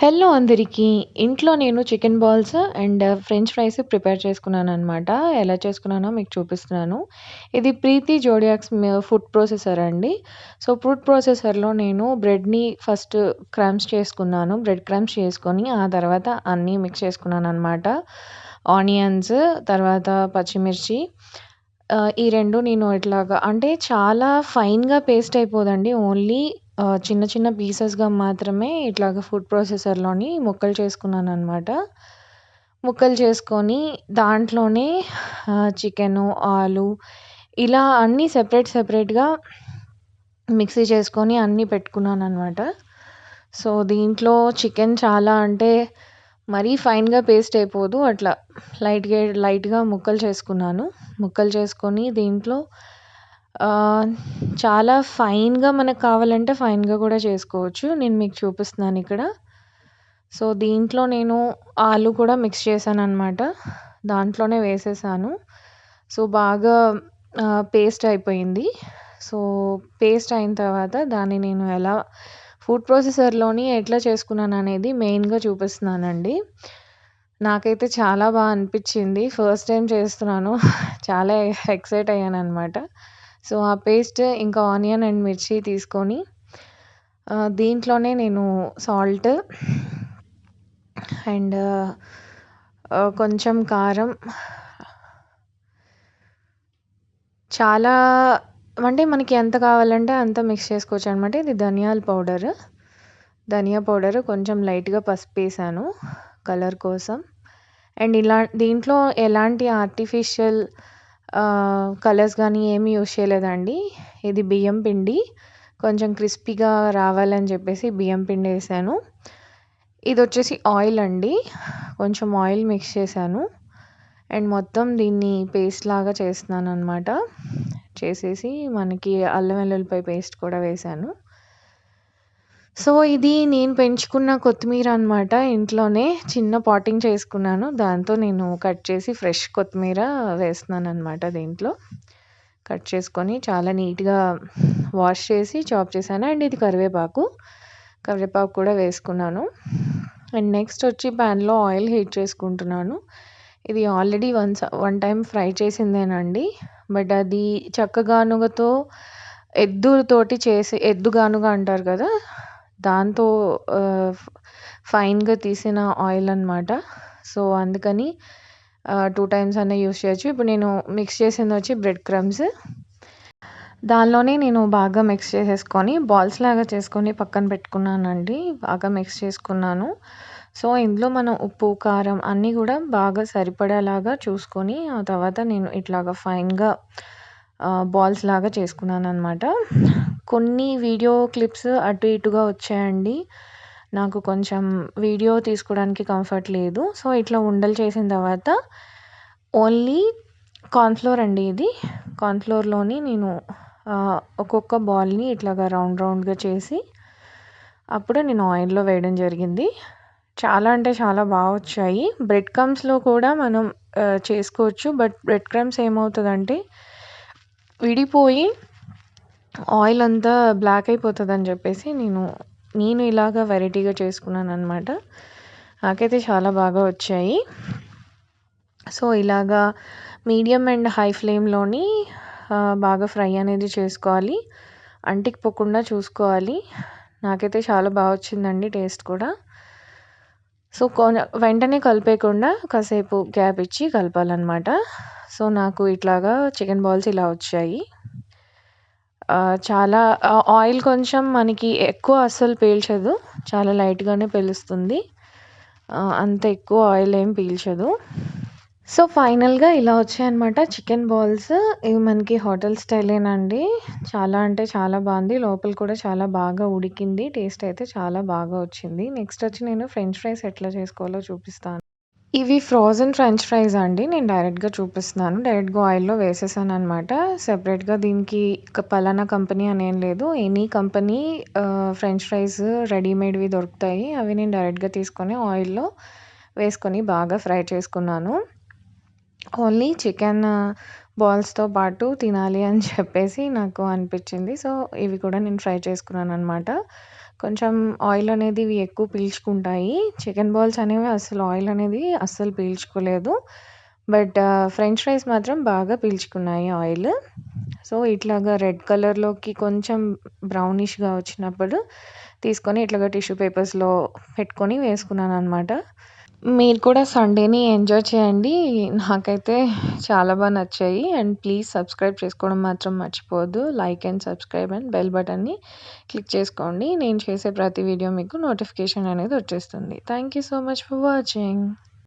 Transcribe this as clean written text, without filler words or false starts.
Hello అందరికీ. ఇంట్లో నేను chicken balls and french fries prepare చేసుకున్నాననమాట. ఎలా చేసుకున్నానో మీకు చూపిస్తున్నాను. ఇది ప్రీతి జోడియాక్స్ ఫుడ్ ప్రాసెసర్ అండి. సో, ఫుడ్ ప్రాసెసర్‌లో నేను బ్రెడ్‌ని ఫస్ట్ క్రమ్స్ చేసుకున్నాను. బ్రెడ్ క్రమ్స్ చేసుకొని, ఆ తర్వాత అన్నీ మిక్స్ చేసుకున్నాననమాట. ఆనియన్స్, తర్వాత పచ్చిమిర్చి ఈ 2 నేను ఇట్లాగా అంటే చాలా ఫైన్‌గా పేస్ట్ అయిపోదండి. ఓన్లీ చిన్న చిన్న పీసెస్‌గా మాత్రమే ఇట్లాగా ఫుడ్ ప్రాసెసర్‌లోని ముక్కలు చేసుకున్నాననమాట. ముక్కలు చేసుకొని దాంట్లోనే చికెను, ఆలు ఇలా అన్నీ సెపరేట్‌గా మిక్సీ చేసుకొని అన్నీ పెట్టుకున్నాననమాట. సో, దీంట్లో చికెన్ చాలా అంటే మరీ ఫైన్‌గా పేస్ట్ అయిపోదు. అట్లా లైట్‌గా ముక్కలు చేసుకున్నాను. ముక్కలు చేసుకొని దీంట్లో ఆహ్, చాలా ఫైన్‌గా మనకు కావాలంటే ఫైన్‌గా కూడా చేసుకోవచ్చు. నేను మీకు చూపిస్తున్నానిక్కడ. సో, దీంట్లో నేను ఆలు కూడా మిక్స్ చేశాననమాట. దాంట్లోనే వేసేసాను. సో, బాగా పేస్ట్ అయిపోయింది. సో, పేస్ట్ అయిన తర్వాత దాన్ని నేను ఎలా ఫుడ్ ప్రాసెసర్‌లోని ఎట్లా చేసుకున్నాననేది మెయిన్‌గా చూపిస్తున్నానండి. నాకైతే చాలా అనిపిచ్చింది. ఫస్ట్ టైమ్ చేస్తున్నాను. చాలా ఎక్సైట్ అయ్యాననమాట. సో, ఆ పేస్ట్ ఇంకా ఆనియన్ అండ్ మిర్చి తీసుకొని దీంట్లోనే నేను సాల్ట్ అండ్ కొంచెం కారం చాలా అంటే మనకి ఎంత కావాలంటే అంత మిక్స్ చేసుకోవచ్చనమాట. ఇది ధనియా పౌడర్ కొంచెం లైట్‌గా పసుపేసాను కలర్ కోసం. అండ్ దీంట్లో ఎలాంటి ఆర్టిఫిషియల్ కలర్స్ గానీ ఏమి యూజ్ చేయలేదండి. ఇది బియ్యం పిండి. కొంచెం క్రిస్పీగా రావాలని చెప్పేసి బియ్యం పిండేసాను. ఇదొచ్చేసి ఆయిల్ అండి. కొంచెం ఆయిల్ మిక్స్ చేశాను. అండ్ మొత్తం దీన్ని పేస్ట్ లాగా చేస్తున్నాననమాట. చేసేసి మనకి అల్లం వెల్లుల్లిపాయ పేస్ట్ కూడా వేశాను. సో, ఇది నేను పెంచుకున్న కొత్తిమీర అనమాట. ఇంట్లోనే చిన్న పాటింగ్ చేసుకున్నాను. దాంతో నేను కట్ చేసి ఫ్రెష్ కొత్తిమీర వేస్తున్నాననమాట దీంట్లో. కట్ చేసుకొని చాలా నీట్‌గా వాష్ చేసి చాప్ చేశాను. అండ్ ఇది కరివేపాకు కూడా వేసుకున్నాను. అండ్ నెక్స్ట్ వచ్చి ప్యాన్‌లో ఆయిల్ హీట్ చేసుకుంటున్నాను. ఇది ఆల్రెడీ వన్ టైమ్ ఫ్రై చేసిందేనండి. బట్ అది చెక్క గానుగతో ఎద్దుతోటి చేసి ఎద్దు గానుగ అంటారు కదా! దాంతో ఫైన్‌గా తీసిన ఆయిల్ అనమాట. సో, అందుకని 2 టైమ్స్ అన్నా యూజ్ చేయొచ్చు. ఇప్పుడు నేను మిక్స్ చేసిందొచ్చి బ్రెడ్ క్రమ్స్. దానిలోనే నేను బాగా మిక్స్ చేసేసుకొని బాల్స్ లాగా చేసుకొని పక్కన పెట్టుకున్నానండి. బాగా మిక్స్ చేసుకున్నాను. సో, ఇందులో మనం ఉప్పు, కారం అన్నీ కూడా బాగా సరిపడేలాగా చూసుకొని, ఆ తర్వాత నేను ఇట్లాగా ఫైన్‌గా బాల్స్ లాగా చేసుకున్నాననమాట. కొన్ని వీడియో క్లిప్స్ అటు ఇటుగా వచ్చాయండి. నాకు కొంచెం వీడియో తీసుకోవడానికి కంఫర్ట్ లేదు. సో, ఇట్లా ఉండలు చేసిన తర్వాత ఓన్లీ కార్న్‌ఫ్లోర్ అండి ఇది. కార్న్‌ఫ్లోర్‌లోని నేను ఒక్కొక్క బాల్‌ని ఇట్లాగా రౌండ్‌గా చేసి అప్పుడు నేను ఆయిల్‌లో వేయడం జరిగింది. చాలా అంటే చాలా వచ్చాయి. బ్రెడ్ క్రమ్స్‌లో కూడా మనం చేసుకోవచ్చు. బట్ బ్రెడ్ క్రమ్స్ ఏమవుతదంటే విడిపోయి ఆయిల్ అంతా బ్లాక్ అయిపోతదని చెప్పేసి నేను ఇలాగా వెరైటీగా చేసుకున్నాననమాట. నాకైతే చాలా బాగా వచ్చాయి. సో, ఇలాగా మీడియం అండ్ హై ఫ్లేమ్‌లోని బాగా ఫ్రై అనేది చేసుకోవాలి. అంటికిపోకుండా చూసుకోవాలి. నాకైతే చాలా వచ్చిందండి టేస్ట్ కూడా. సో, వెంటనే కలిపేయకుండా కాసేపు గ్యాప్ ఇచ్చి కలపాలనమాట. సో, నాకు ఇట్లాగా చికెన్ బాల్స్ ఇలా వచ్చాయి. చాలా ఆయిల్ కొంచెం మనకి ఎక్కువ అస్సలు పీల్చదు. చాలా లైట్‌గానే పీలుస్తుంది. అంత ఎక్కువ ఆయిల్ ఏం పీల్చదు. సో, ఫైనల్‌గా ఇలా వచ్చాయన్నమాట చికెన్ బాల్స్. ఇవి మనకి హోటల్ స్టైలేనండి. చాలా అంటే చాలా బావుంది. లోపల కూడా చాలా బాగా ఉడికింది. టేస్ట్ అయితే చాలా బాగా వచ్చింది. నెక్స్ట్ వచ్చి నేను ఫ్రెంచ్ ఫ్రైస్ ఎట్లా చేసుకోవాలో చూపిస్తాను. ఇవి ఫ్రోజన్ ఫ్రెంచ్ ఫ్రైస్ అండి. నేను డైరెక్ట్‌గా చూపిస్తున్నాను. డైరెక్ట్‌గా ఆయిల్‌లో వేసేసాననమాట. సెపరేట్‌గా దీనికి పలానా కంపెనీ అనేం లేదు. ఎనీ కంపెనీ ఫ్రెంచ్ ఫ్రైస్ రెడీమేడ్‌వి దొరుకుతాయి. అవి నేను డైరెక్ట్‌గా తీసుకొని ఆయిల్‌లో వేసుకొని బాగా ఫ్రై చేసుకున్నాను. ఓన్లీ చికెన్ బాల్స్‌తో పాటు తినాలి అని చెప్పేసి నాకు అనిపిచ్చింది. సో, ఇవి కూడా నేను ఫ్రై చేసుకున్నాననమాట. కొంచెం ఆయిల్ అనేది ఇవి ఎక్కువ పీల్చుకుంటాయి. చికెన్ బాల్స్ అనేవి అస్సలు ఆయిల్ అనేది అస్సలు పీల్చుకోలేదు. బట్ ఫ్రెంచ్ ఫ్రైస్ మాత్రం బాగా పీల్చుకున్నాయి ఆయిల్. సో, ఇట్లాగా రెడ్ కలర్‌లోకి కొంచెం బ్రౌనిష్‌గా వచ్చినప్పుడు తీసుకొని ఇట్లాగా టిష్యూ పేపర్స్‌లో పెట్టుకొని వేసుకున్నాననమాట. మీరు కూడా సండేని ఎంజాయ్ చేయండి. నాకైతే చాలా నచ్చాయి. అండ్ ప్లీజ్ సబ్స్క్రైబ్ చేసుకోవడం మాత్రం మర్చిపోవద్దు. Like and subscribe and bell బటన్‌ని క్లిక్ చేసుకోండి. నేను చేసే ప్రతి వీడియో మీకు నోటిఫికేషన్ అనేది వచ్చేస్తుంది. Thank you so much for watching.